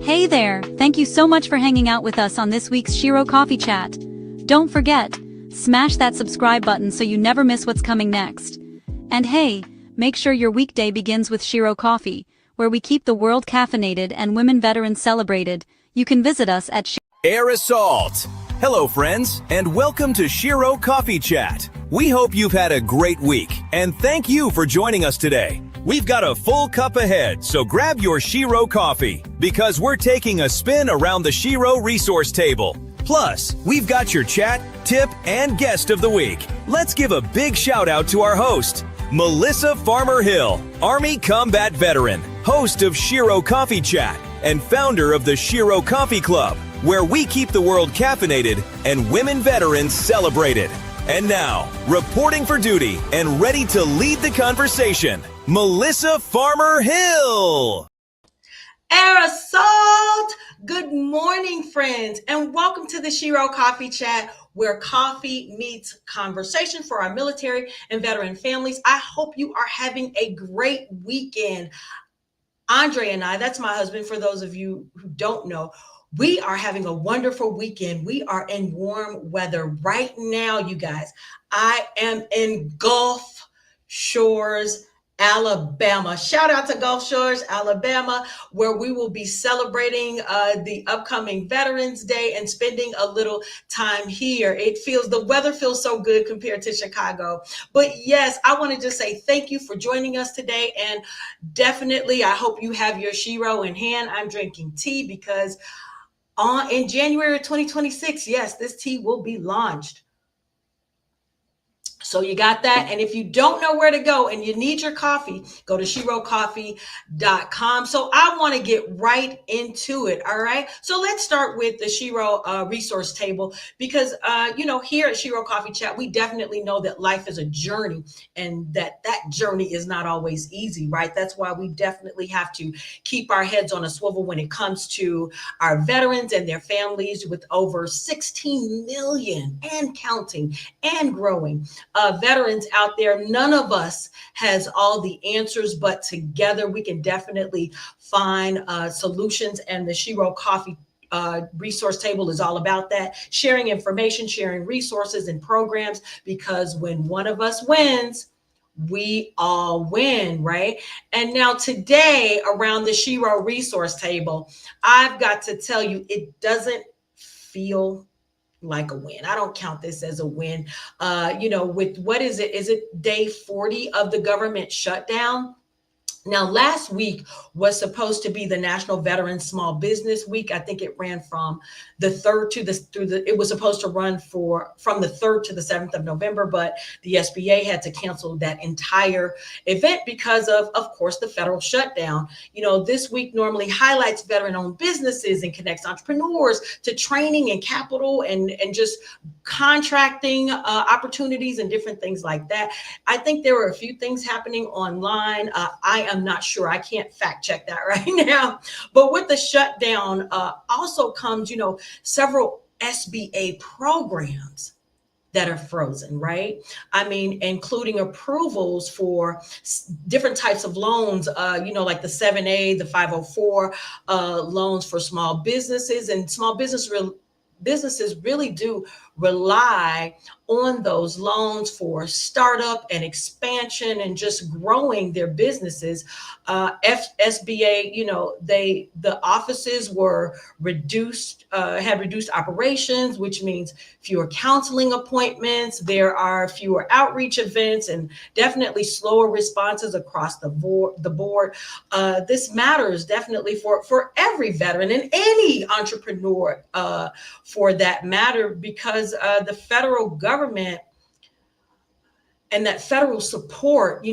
Hey there, thank you so much for hanging out with us on this week's Shero Coffee Chat. Don't forget, smash that subscribe button so you never miss what's coming next. And hey, make sure your weekday begins with Shero Coffee, where we keep the world caffeinated and women veterans celebrated. You can visit us at Air Assault. Hello friends, and welcome to Shero Coffee Chat. We hope you've had a great week, and thank you for joining us today. We've got a full cup ahead, so grab your Shero coffee, because we're taking a spin around the Shero Resource Table. Plus, we've got your chat, tip, and guest of the week. Let's give a big shout out to our host, Melissa Farmer-Hill, Army Combat Veteran, host of Shero Coffee Chat, and founder of the Shero Coffee Club, where we keep the world caffeinated and women veterans celebrated. And now, reporting for duty and ready to lead the conversation, Melissa Farmer-Hill. Air Assault! Good morning, friends, and welcome to the Shero Coffee Chat, where coffee meets conversation for our military and veteran families. I hope you are having a great weekend. Andre and I, that's my husband, for those of you who don't know, we are having a wonderful weekend. We are in warm weather right now, you guys. I am in Gulf Shores, Alabama. Shout out to Gulf Shores, Alabama, where we will be celebrating the upcoming Veterans Day and spending a little time here. The weather feels so good compared to Chicago. But yes, I want to just say thank you for joining us today. And definitely, I hope you have your Shero in hand. I'm drinking tea because in January of 2026, yes, this tea will be launched. So you got that. And if you don't know where to go and you need your coffee, go to sherocoffee.com. So I want to get right into it. All right. So let's start with the Shero Resource Table, because, here at Shero Coffee Chat, we definitely know that life is a journey and that journey is not always easy, right? That's why we definitely have to keep our heads on a swivel when it comes to our veterans and their families, with over 16 million and counting and growing veterans out there. None of us has all the answers, but together we can definitely find solutions. And the Shero Coffee Resource Table is all about that, sharing information, sharing resources and programs, because when one of us wins, we all win, right? And now today, around the Shero Resource Table, I've got to tell you, it doesn't feel like a win. I don't count this as a win. With what is it? Is it day 40 of the government shutdown? Now, last week was supposed to be the National Veteran Small Business Week. I think it ran from the 3rd to it was supposed to run from the 3rd to the 7th of November, but the SBA had to cancel that entire event because of course, the federal shutdown. This week normally highlights veteran-owned businesses and connects entrepreneurs to training and capital and just contracting opportunities and different things like that. I think there were a few things happening online. I am not sure. I can't fact check that right now. But with the shutdown also comes, several SBA programs that are frozen, right? I mean, including approvals for different types of loans, like the 7A, the 504 loans for small businesses. And small businesses really do rely on those loans for startup and expansion and just growing their businesses. SBA, the offices were reduced, had reduced operations, which means fewer counseling appointments. There are fewer outreach events and definitely slower responses across the board. This matters definitely for every veteran and any entrepreneur for that matter, because the federal government and that federal support,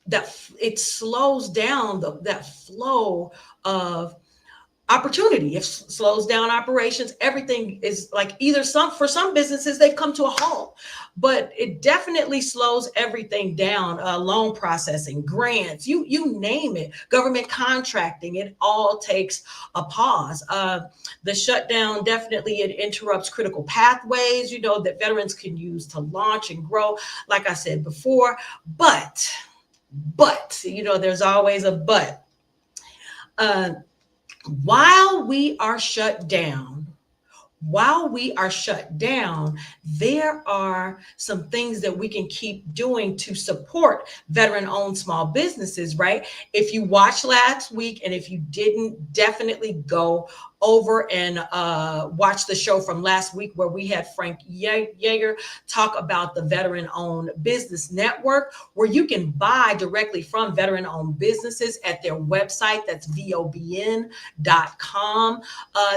that it slows down that flow of opportunity. It slows down operations. Everything is like for some businesses, they've come to a halt, but it definitely slows everything down. Loan processing, grants, you name it, government contracting, it all takes a pause. The shutdown definitely, it interrupts critical pathways, that veterans can use to launch and grow, like I said before, but, there's always a but. Uh, while we are shut down, while we are shut down, there are some things that we can keep doing to support veteran-owned small businesses, right? If you watched last week, and if you didn't, definitely go over and watch the show from last week where we had Frank Yeager talk about the Veteran-Owned Business Network, where you can buy directly from veteran-owned businesses at their website. That's VOBN.com.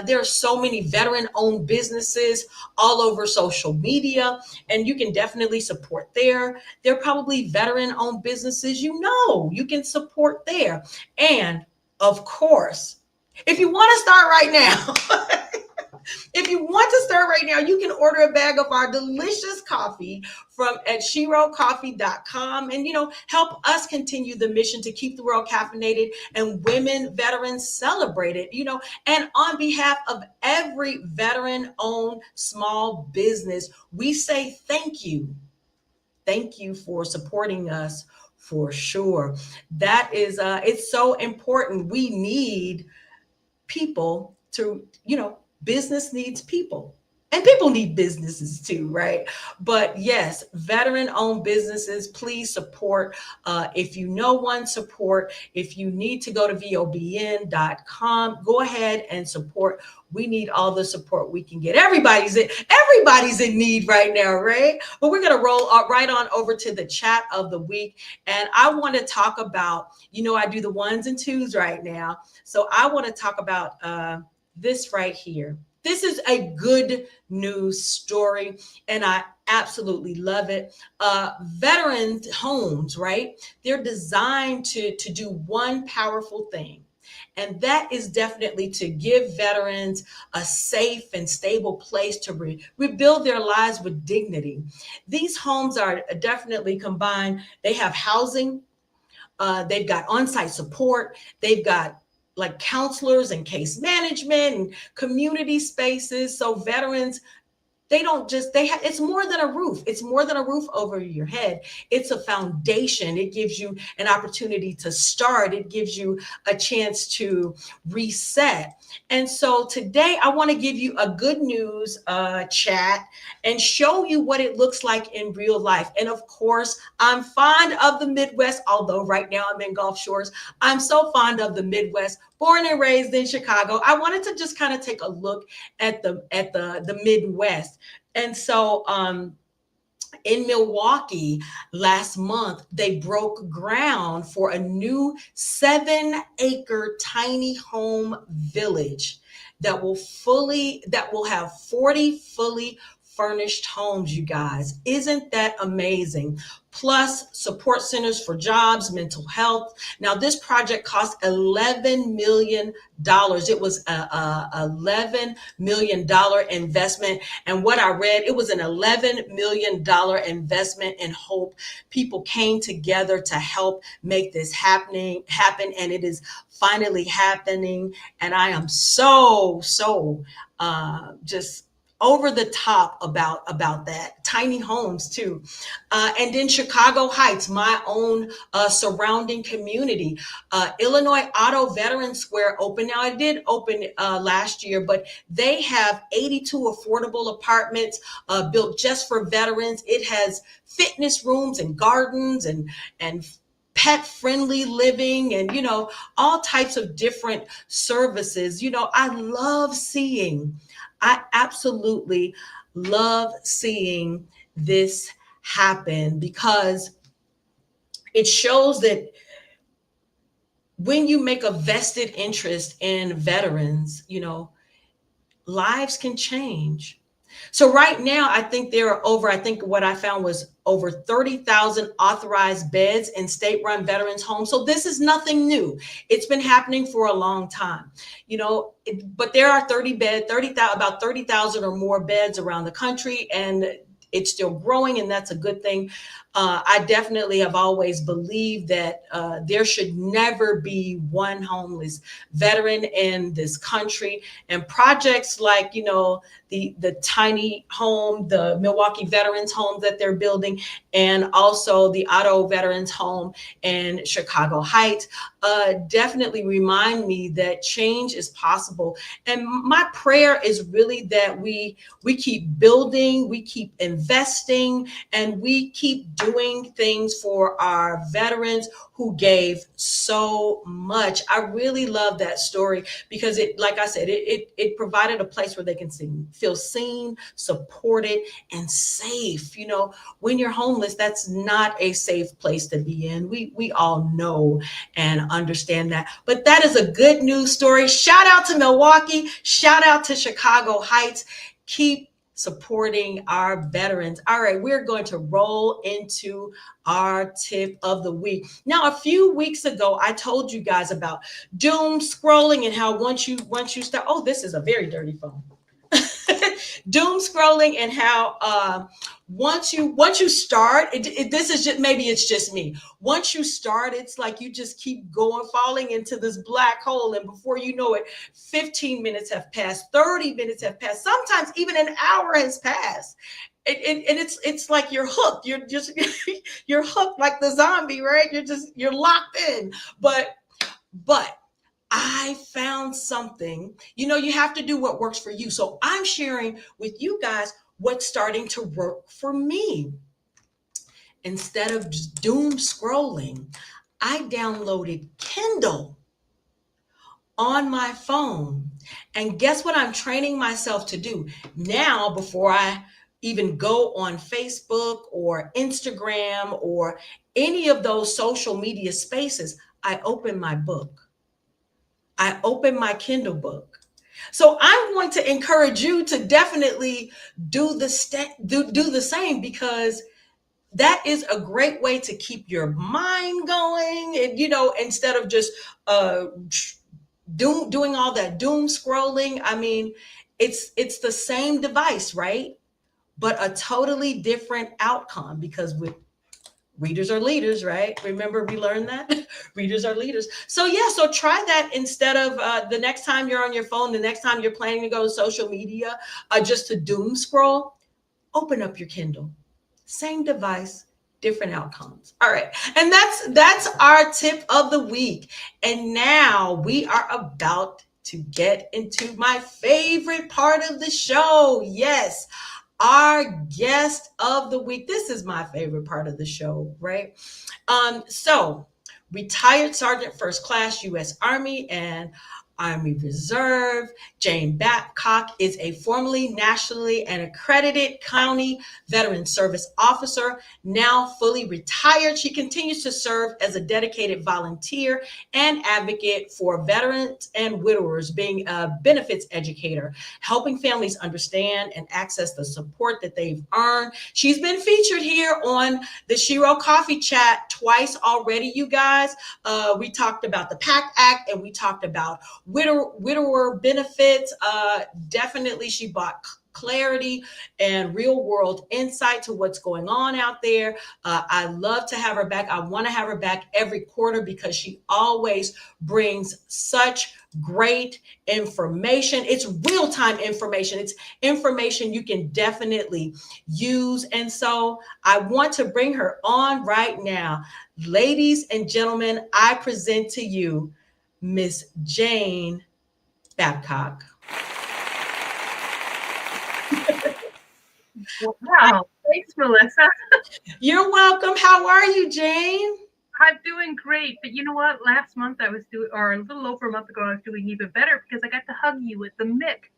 There are so many veteran-owned businesses all over social media, and you can definitely support there. There are probably veteran-owned businesses you can support there. And of course, if you want to start right now, if you want to start right now, you can order a bag of our delicious coffee from at SheroCoffee.com and, help us continue the mission to keep the world caffeinated and women veterans celebrated, and on behalf of every veteran-owned small business, we say thank you. Thank you for supporting us for sure. That is, it's so important. We need people to, business needs people. And people need businesses too, right? But yes, veteran-owned businesses, please support. If you know one, support. If you need to go to VOBN.com, go ahead and support. We need all the support we can get. Everybody's in need right now, right? But we're going to roll right on over to the chat of the week. And I want to talk about, I do the ones and twos right now. So I want to talk about this right here. This is a good news story, and I absolutely love it. Veterans homes, right? They're designed to do one powerful thing, and that is definitely to give veterans a safe and stable place to rebuild their lives with dignity. These homes are definitely combined. They have housing, they've got on-site support, they've got like counselors and case management and community spaces. So veterans, it's more than a roof. It's more than a roof over your head. It's a foundation. It gives you an opportunity to start. It gives you a chance to reset. And so today I want to give you a good news chat and show you what it looks like in real life. And of course, I'm fond of the Midwest, although right now I'm in Gulf Shores. I'm so fond of the Midwest, born and raised in Chicago. I wanted to just kind of take a look at the Midwest. And so in Milwaukee last month, they broke ground for a new 7-acre tiny home village that will have 40 fully furnished homes, you guys. Isn't that amazing? Plus support centers for jobs, mental health. Now, this project cost $11 million. It was a $11 million investment. And what I read, it was an $11 million investment in hope. People came together to help make this happen. And it is finally happening. And I am so just over the top about that. Tiny homes too. And then Chicago Heights, my own surrounding community. Illinois Auto Veteran Square opened. Now it did open last year, but they have 82 affordable apartments built just for veterans. It has fitness rooms and gardens and pet-friendly living and, all types of different services. I absolutely love seeing this happen because it shows that when you make a vested interest in veterans, lives can change. So right now, I think what I found was over 30,000 authorized beds in state-run veterans homes. So this is nothing new. It's been happening for a long time, but there are about 30,000 or more beds around the country, and it's still growing, and that's a good thing. I definitely have always believed that there should never be one homeless veteran in this country. And projects like, the tiny home, the Milwaukee Veterans Home that they're building, and also the Auto Veterans Home in Chicago Heights, definitely remind me that change is possible. And my prayer is really that we keep building, we keep investing, and we keep doing things for our veterans who gave so much. I really love that story because it, like I said, it provided a place where they can feel seen, supported, and safe. When you're homeless, that's not a safe place to be in. We all know and understand that. But that is a good news story. Shout out to Milwaukee. Shout out to Chicago Heights. Keep supporting our veterans. All right, we're going to roll into our tip of the week. Now, a few weeks ago, I told you guys about doom scrolling and how once you start, oh, this is a very dirty phone. Doom scrolling and how once you start, this is just, maybe it's just me. Once you start, it's like you just keep going, falling into this black hole, and before you know it, 15 minutes have passed, 30 minutes have passed, sometimes even an hour has passed. And it's like you're hooked. You're just you're hooked like the zombie, right? You're locked in. But I found something. You have to do what works for you. So I'm sharing with you guys what's starting to work for me. Instead of just doom scrolling, I downloaded Kindle on my phone. And guess what I'm training myself to do now before I even go on Facebook or Instagram or any of those social media spaces? I open my book. I open my Kindle book. So I'm going to encourage you to definitely do the same, because that is a great way to keep your mind going. And, instead of just doing all that doom scrolling. I mean, it's the same device, right? But a totally different outcome, because with readers are leaders, right? Remember, we learned that readers are leaders. So so try that instead of the next time you're on your phone, the next time you're planning to go to social media, just to doom scroll, open up your Kindle. Same device, different outcomes. All right. And that's our tip of the week. And now we are about to get into my favorite part of the show. Yes, our guest of the week. This is my favorite part of the show, right? So retired Sergeant First Class U.S. Army and Army Reserve, Jane Babcock is a formerly nationally and accredited county veteran service officer, now fully retired. She continues to serve as a dedicated volunteer and advocate for veterans and widowers, being a benefits educator, helping families understand and access the support that they've earned. She's been featured here on the Shero Coffee Chat twice already, you guys. We talked about the PACT Act and we talked about widower benefits. Definitely she brought clarity and real world insight to what's going on out there. I love to have her back. I want to have her back every quarter because she always brings such great information. It's real-time information. It's information you can definitely use. And so I want to bring her on right now. Ladies and gentlemen, I present to you Miss Jane Babcock. Wow. Thanks, Melissa. You're welcome. How are you, Jane? I'm doing great. But you know what? Last month I was doing, or a little over a month ago, I was doing even better because I got to hug you with the mic.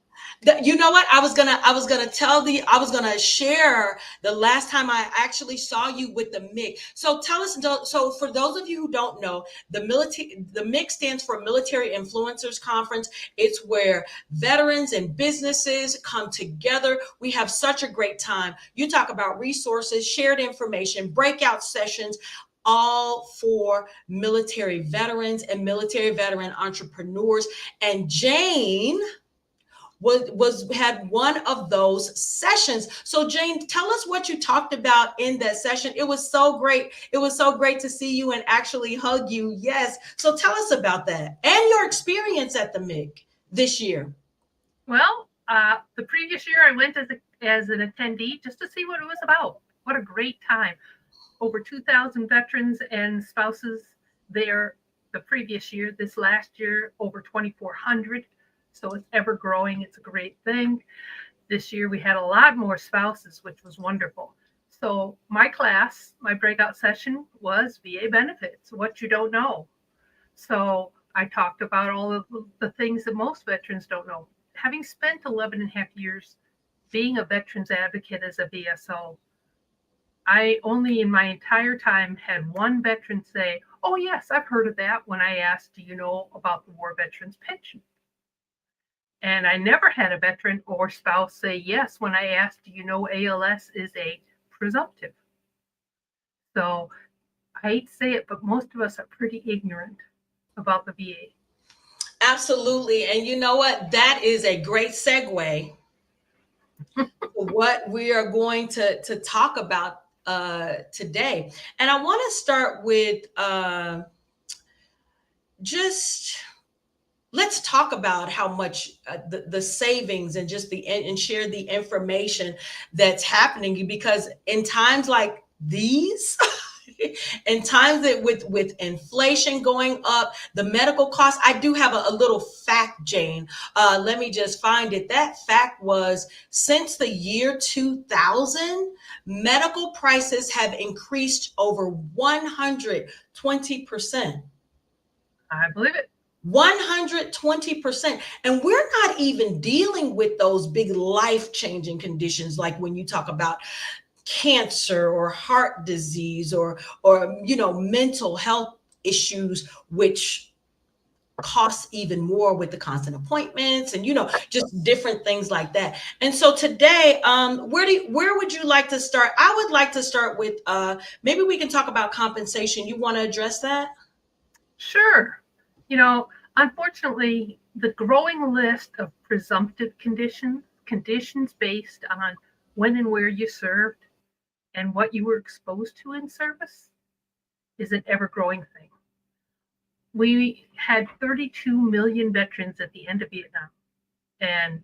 You know what? I was gonna share the last time I actually saw you with the MIC. So tell us. So for those of you who don't know, the MIC stands for Military Influencers Conference. It's where veterans and businesses come together. We have such a great time. You talk about resources, shared information, breakout sessions, all for military veterans and military veteran entrepreneurs. And Jane was had one of those sessions. So Jane, tell us what you talked about in that session. It was so great. It was so great to see you and actually hug you. Yes. So tell us about that and your experience at the MIC this year. Well, the previous year I went as an attendee just to see what it was about. What a great time. Over 2,000 veterans and spouses there the previous year. This last year, over 2,400. So it's ever growing. It's a great thing. This year we had a lot more spouses, which was wonderful. So my class, my breakout session was VA benefits, what you don't know. So I talked about all of the things that most veterans don't know. Having spent 11 and a half years being a veterans advocate as a VSO, I only in my entire time had one veteran say, "Oh yes, I've heard of that," when I asked, "Do you know about the war veterans pension?" And I never had a veteran or spouse say yes when I asked, "Do you know ALS is a presumptive?" So I hate to say it, but most of us are pretty ignorant about the VA. Absolutely. And you know what? That is a great segue to what we are going to talk about today. And I want to start with just let's talk about how much the savings and just and share the information that's happening, because in times like these in times that with inflation going up, the medical costs, I do have a little fact, Jane. Let me just find it. That fact was, since the year 2000, medical prices have increased over 120%. I believe it. 120%. And we're not even dealing with those big life-changing conditions like when you talk about cancer or heart disease or mental health issues, which costs even more with the constant appointments and just different things like that. And so today, where would you like to start? I would like to start with maybe we can talk about compensation. You want to address that? Sure. Unfortunately, the growing list of presumptive conditions based on when and where you served and what you were exposed to in service, is an ever-growing thing. We had 32 million veterans at the end of Vietnam, and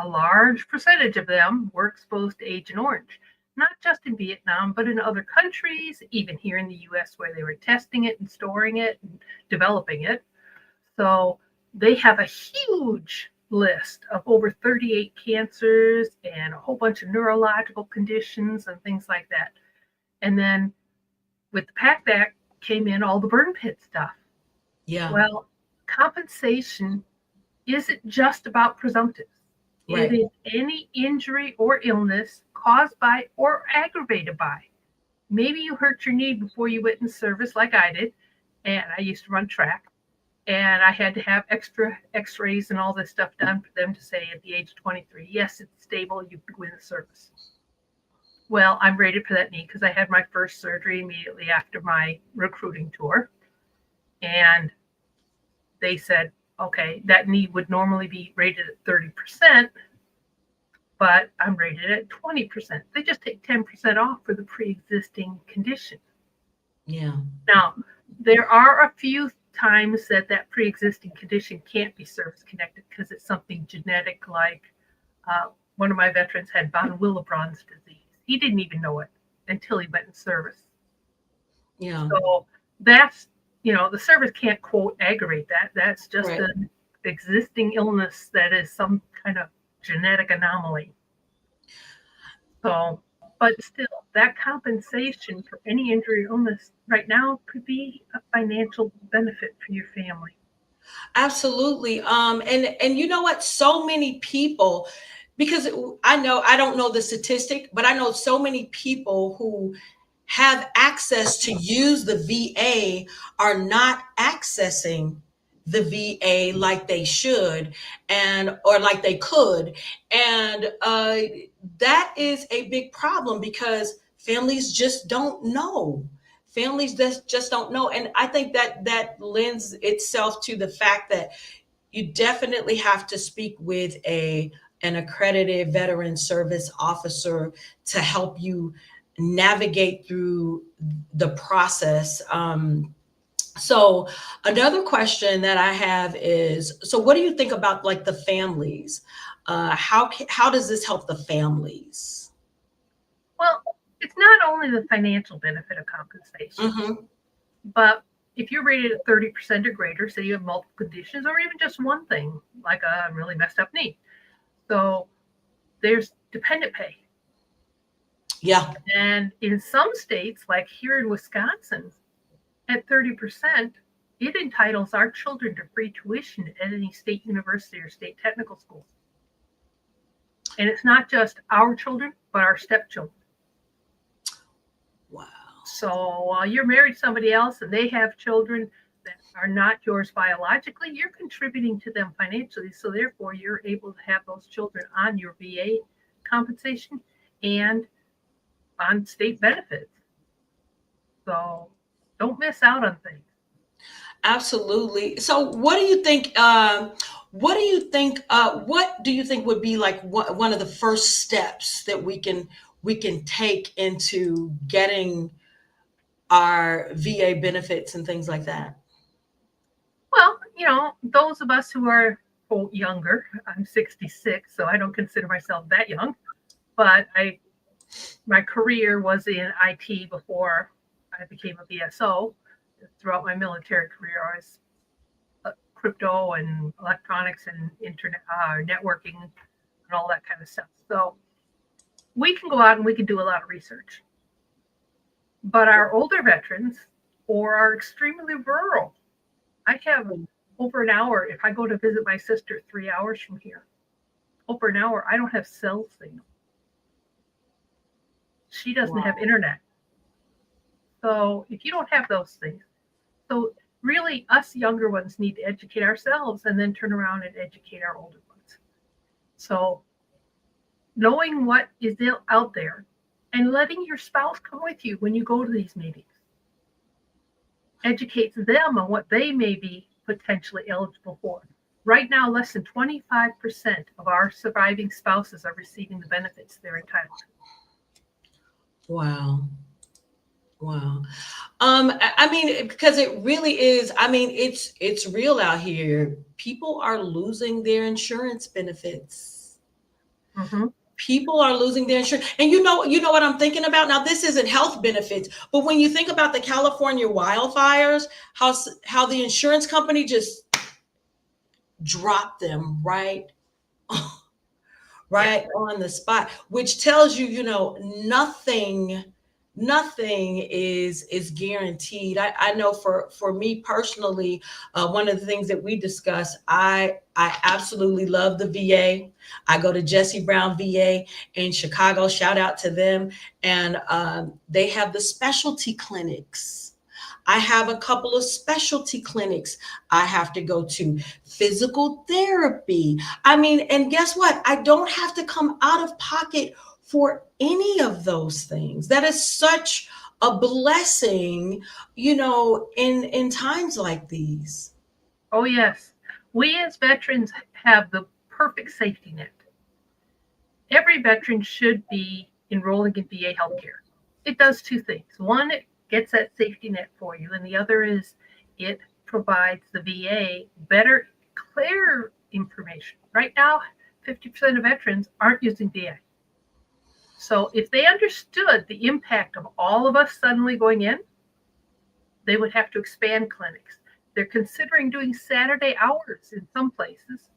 a large percentage of them were exposed to Agent Orange, not just in Vietnam, but in other countries, even here in the US, where they were testing it and storing it and developing it. So they have a huge list of over 38 cancers and a whole bunch of neurological conditions and things like that. And then with the PACT Act came in all the burn pit stuff. Yeah. Well, compensation isn't just about presumptives. Right. It is any injury or illness caused by or aggravated by. Maybe you hurt your knee before you went in service, like I did, and I used to run track. And I had to have extra x-rays and all this stuff done for them to say at the age of 23, yes, it's stable, you could win the service. Well, I'm rated for that knee because I had my first surgery immediately after my recruiting tour. And they said, okay, that knee would normally be rated at 30%, but I'm rated at 20%. They just take 10% off for the pre-existing condition. Yeah. Now, there are a few times that pre-existing condition can't be service connected because it's something genetic, like one of my veterans had von Willebrand's disease. He didn't even know it until he went in service. Yeah. So that's, the service can't, quote, aggravate that. That's just Right. an existing illness that is some kind of genetic anomaly. So, but still, that compensation for any injury or illness right now could be a financial benefit for your family. Absolutely. And you know what? So many people, because I don't know the statistic, but I know so many people who have access to use the VA are not accessing the VA like they should or like they could. And that is a big problem because families just don't know. Families just don't know. And I think that lends itself to the fact that you definitely have to speak with an accredited veteran service officer to help you navigate through the process. So another question that I have is, so what do you think about like the families? How does this help the families? Well, it's not only the financial benefit of compensation, Mm-hmm. but if you're rated at 30% or greater, say you have multiple conditions or even just one thing, like a really messed up knee. So there's dependent pay. Yeah. And in some states, like here in Wisconsin, at 30%, it entitles our children to free tuition at any state university or state technical school. And it's not just our children, but our stepchildren. Wow. So while you're married to somebody else and they have children that are not yours biologically, you're contributing to them financially. So therefore, you're able to have those children on your VA compensation and on state benefits. So don't miss out on things. Absolutely. So what do you think, what do you think would be like one of the first steps that we can take into getting our VA benefits and things like that? Well, those of us who are younger, I'm 66, so I don't consider myself that young, but my career was in IT before I became a VSO. Throughout my military career, I was crypto and electronics and internet networking and all that kind of stuff. So we can go out and we can do a lot of research. But our older veterans or are extremely rural. I have over an hour. If I go to visit my sister 3 hours from here, over an hour, I don't have cell signal. She doesn't have internet. So if you don't have those things, so really us younger ones need to educate ourselves and then turn around and educate our older ones. So knowing what is out there and letting your spouse come with you when you go to these meetings educates them on what they may be potentially eligible for. Right now, less than 25% of our surviving spouses are receiving the benefits they're entitled to. Wow. Wow. I mean, because it really is, I mean, it's real out here. People are losing their insurance benefits. Mm-hmm. People are losing their insurance. And you know what I'm thinking about? Now, this isn't health benefits, but when you think about the California wildfires, how the insurance company just dropped them right on the spot, which tells you, nothing is guaranteed. I know for me personally, one of the things that we discuss, I absolutely love the VA. I go to Jesse Brown VA in Chicago. Shout out to them. And they have the specialty clinics. I have a couple of specialty clinics I have to go to, physical therapy. I mean, and guess what? I don't have to come out of pocket for any of those things. That is such a blessing, in times like these. Oh, yes. We as veterans have the perfect safety net. Every veteran should be enrolling in VA healthcare. It does two things. One, it gets that safety net for you, and the other is it provides the VA better, clear information. Right now, 50% of veterans aren't using VA. So if they understood the impact of all of us suddenly going in, they would have to expand clinics. They're considering doing Saturday hours in some places.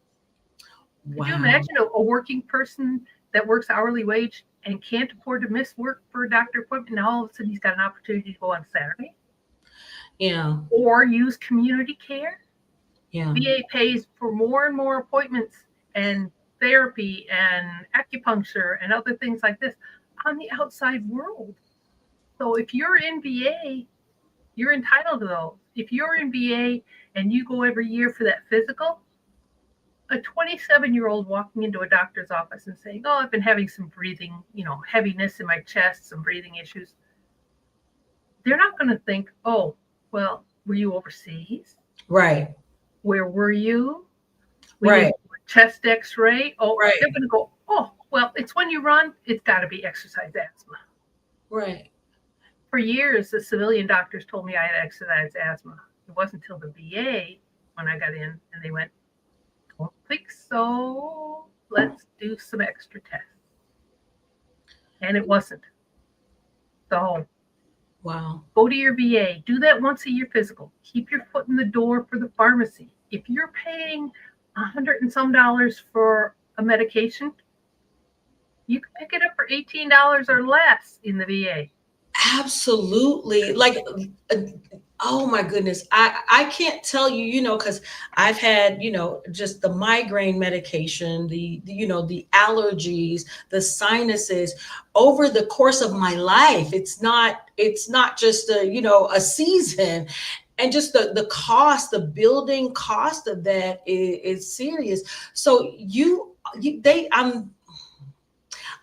Wow. Could you imagine a working person that works hourly wage and can't afford to miss work for a doctor appointment? Now all of a sudden he's got an opportunity to go on Saturday. Yeah. Or use community care. Yeah. VA pays for more and more appointments and therapy and acupuncture and other things like this on the outside world. So if you're in VA, you're entitled to those. If you're in VA and you go every year for that physical, a 27-year-old walking into a doctor's office and saying, "Oh, I've been having some breathing, heaviness in my chest, some breathing issues." They're not going to think, "Oh, well, were you overseas? Right. Where were you? We Right. need chest x-ray. Oh, Right. they're going to go, oh, well, it's when you run, it's got to be exercise asthma. Right. For years, the civilian doctors told me I had exercise asthma. It wasn't until the VA when I got in and they went, don't think so. Let's do some extra tests. And it wasn't. So Wow. go to your VA. Do that once a year physical. Keep your foot in the door for the pharmacy. If you're paying $100 and some for a medication, you can pick it up for $18 or less in the VA. Absolutely. Like, oh my goodness. I can't tell you, because I've had, just the migraine medication, the allergies, the sinuses over the course of my life. It's not just a season. And just the cost, the building cost of that is serious. So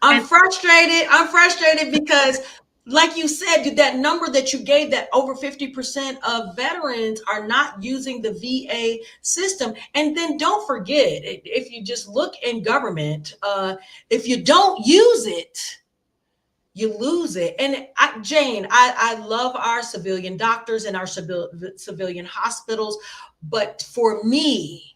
I'm frustrated. I'm frustrated because, like you said, that number that you gave, that over 50% of veterans are not using the VA system. And then don't forget, if you just look in government, if you don't use it, you lose it. And Jane, I love our civilian doctors and our civilian hospitals. But for me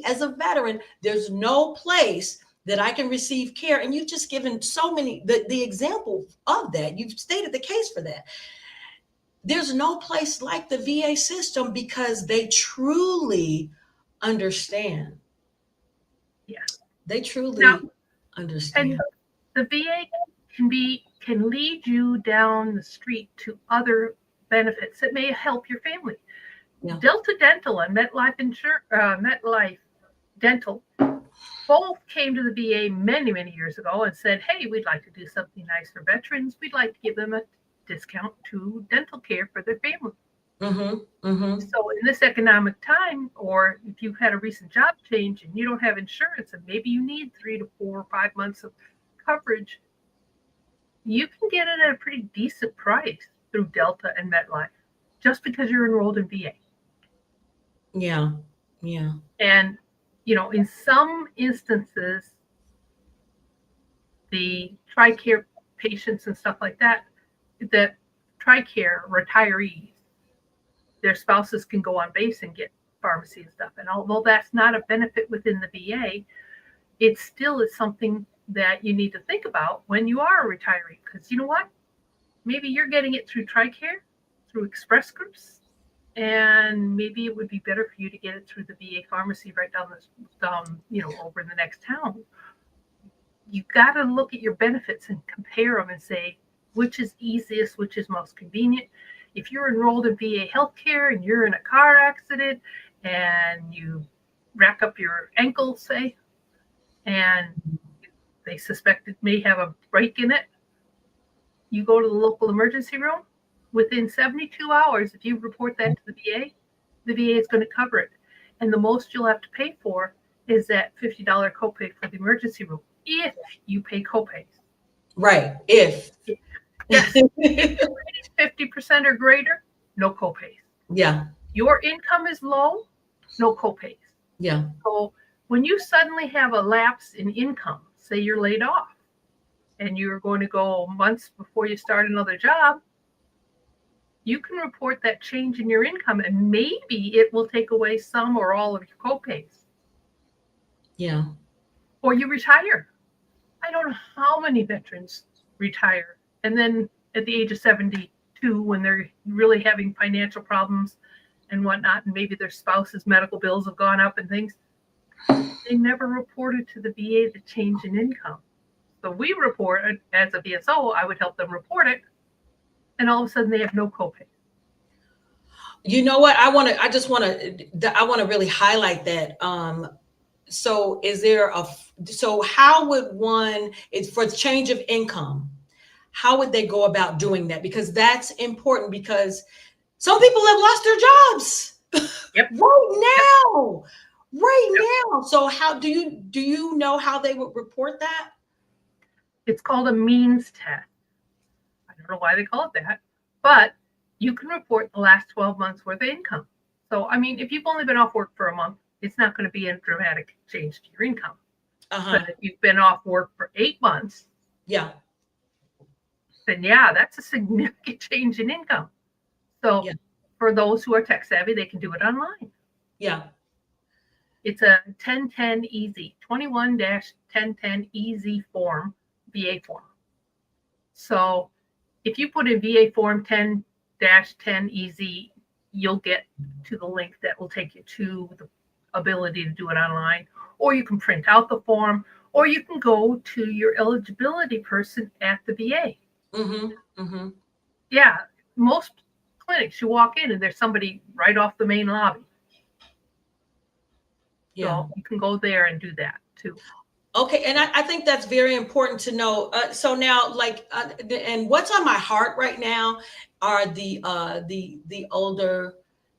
as a veteran, there's no place that I can receive care. And you've just given so many, the example of that. You've stated the case for that. There's no place like the VA system because they truly understand. Yeah. They truly understand. And the VA can lead you down the street to other benefits that may help your family. Yeah. Delta Dental and MetLife Dental both came to the VA many, many years ago and said, hey, we'd like to do something nice for veterans. We'd like to give them a discount to dental care for their family. Mm-hmm, mm-hmm. So in this economic time, or if you've had a recent job change and you don't have insurance and maybe you need 3 to 4 or 5 months of coverage, you can get it at a pretty decent price through Delta and MetLife just because you're enrolled in VA. Yeah. Yeah. And, in some instances, the TRICARE patients and stuff like that TRICARE retirees, their spouses can go on base and get pharmacy and stuff. And although that's not a benefit within the VA, it still is something that you need to think about when you are a retiree. Because you know what? Maybe you're getting it through TRICARE, through Express Scripts, and maybe it would be better for you to get it through the VA pharmacy right down over in the next town. You've got to look at your benefits and compare them and say, which is easiest, which is most convenient. If you're enrolled in VA healthcare and you're in a car accident and you rack up your ankle, say, and they suspect it may have a break in it, you go to the local emergency room. Within 72 hours, if you report that to the VA is going to cover it. And the most you'll have to pay for is that $50 copay for the emergency room, if you pay copays. Right. If. Yes. 50% or greater, no copays. Yeah. Your income is low, no copays. Yeah. So when you suddenly have a lapse in income, say you're laid off and you're going to go months before you start another job, you can report that change in your income and maybe it will take away some or all of your copays. Yeah. Or you retire. I don't know how many veterans retire. And then at the age of 72, when they're really having financial problems and whatnot, and maybe their spouse's medical bills have gone up and things, they never reported to the VA the change in income. So we report it as a VSO, I would help them report it. And all of a sudden they have no copay. You know what? I want to really highlight that. So how would one, it's for change of income, how would they go about doing that? Because that's important, because some people have lost their jobs. Yep. Right now. So how do you know how they would report that? It's called a means test. I don't know why they call it that, but you can report the last 12 months worth of income. So, I mean, if you've only been off work for a month, It's not going to be a dramatic change to your income. Uh-huh. But if you've been off work for 8 months, Yeah. then yeah, that's a significant change in income. So Yeah. for those who are tech savvy, they can do it online. Yeah. It's a 1010 easy, 21-1010 easy form, VA form. So if you put in VA form 10-10 easy, you'll get to the link that will take you to the ability to do it online, or you can print out the form, or you can go to your eligibility person at the VA. Mm-hmm. Mm-hmm. Yeah, most clinics you walk in and there's somebody right off the main lobby. Yeah. So you can go there and do that too. Okay, and I think that's very important to know. So now, like, and what's on my heart right now are the older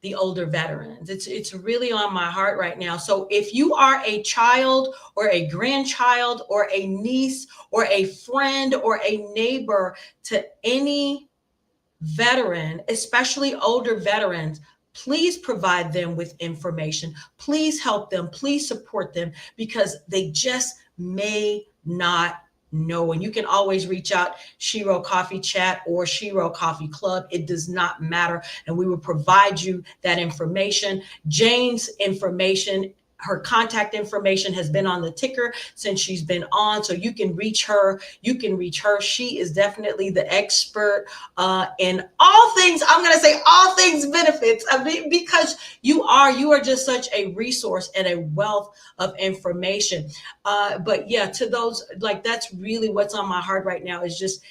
veterans. It's really on my heart right now. So if you are a child or a grandchild or a niece or a friend or a neighbor to any veteran, especially older veterans, please provide them with information. Please help them. Please support them because they just may not know. And you can always reach out, Shero Coffee Chat or Shero Coffee Club. It does not matter. And we will provide you that information. Jane's information, her contact information has been on the ticker since she's been on. So you can reach her. You can reach her. She is definitely the expert in all things. I'm going to say all things benefits. I mean, because you are just such a resource and a wealth of information. But yeah, to those, like, that's really what's on my heart right now is just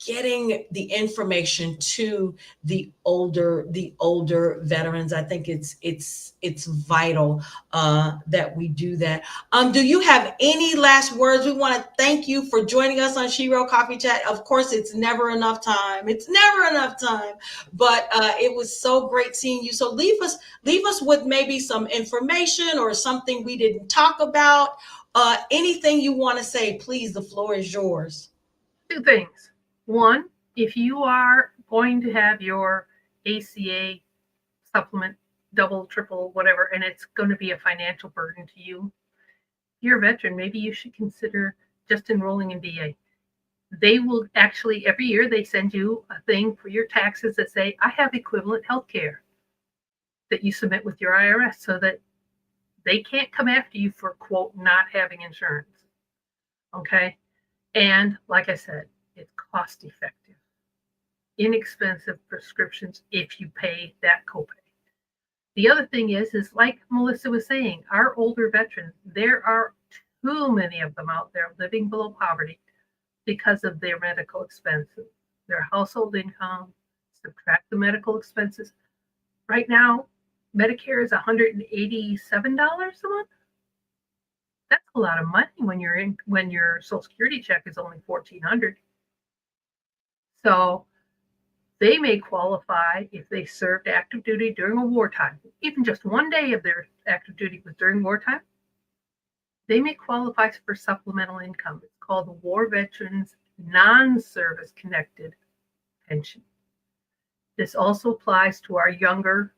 getting the information to the older veterans. I think it's vital that we do that. Do you have any last words? We want to thank you for joining us on Shero Coffee Chat. Of course, it's never enough time. It's never enough time, but it was so great seeing you. So leave us with maybe some information or something we didn't talk about. Anything you want to say, please, the floor is yours. 2 things. One, if you are going to have your ACA supplement, double, triple, whatever, and it's going to be a financial burden to you, you're a veteran, maybe you should consider just enrolling in VA. They will actually, every year, they send you a thing for your taxes that say, I have equivalent health care that you submit with your IRS so that they can't come after you for, quote, not having insurance. Okay? And like I said, it's cost effective, inexpensive prescriptions if you pay that copay. The other thing is like Melissa was saying, our older veterans, there are too many of them out there living below poverty because of their medical expenses, their household income, subtract the medical expenses. Right now, Medicare is $187 a month. That's a lot of money when your Social Security check is only $1,400. So they may qualify if they served active duty during a wartime, even just one day of their active duty was during wartime. They may qualify for supplemental income. It's called the War Veterans Non-Service Connected Pension. This also applies to our younger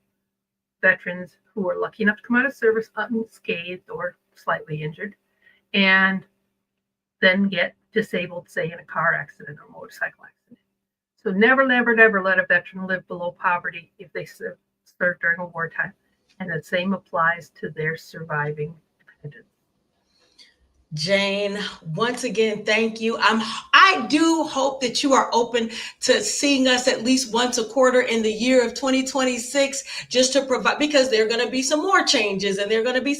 veterans who are lucky enough to come out of service unscathed or slightly injured and then get disabled, say, in a car accident or motorcycle accident. So never, never, never let a veteran live below poverty if they served during a wartime. And the same applies to their surviving dependents. Jane, once again, thank you. I do hope that you are open to seeing us at least once a quarter in the year of 2026, just to provide, because there are going to be some more changes and there's going to be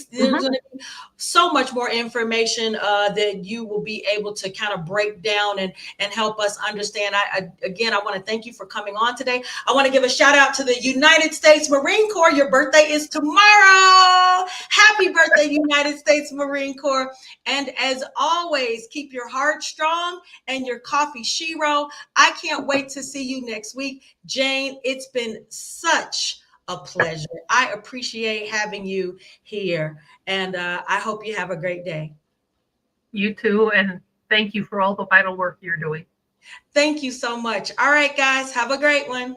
so much more information that you will be able to kind of break down and help us understand. I want to thank you for coming on today. I want to give a shout out to the United States Marine Corps. Your birthday is tomorrow. Happy birthday, United States Marine Corps. And as always, keep your heart strong and your coffee Shero. I can't wait to see you next week. Jane, it's been such a pleasure. I appreciate having you here. And I hope you have a great day. You too. And thank you for all the vital work you're doing. Thank you so much. All right, guys, have a great one.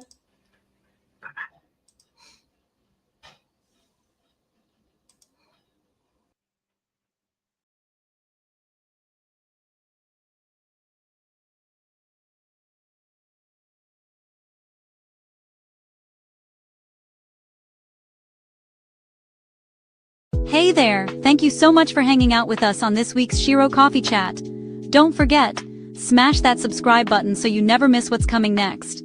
Hey there, thank you so much for hanging out with us on this week's Shero Coffee Chat. Don't forget, smash that subscribe button so you never miss what's coming next.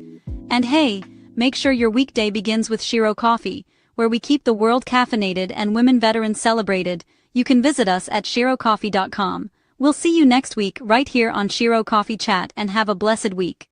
And hey, make sure your weekday begins with Shero Coffee, where we keep the world caffeinated and women veterans celebrated. You can visit us at sherocoffee.com. We'll see you next week right here on Shero Coffee Chat and have a blessed week.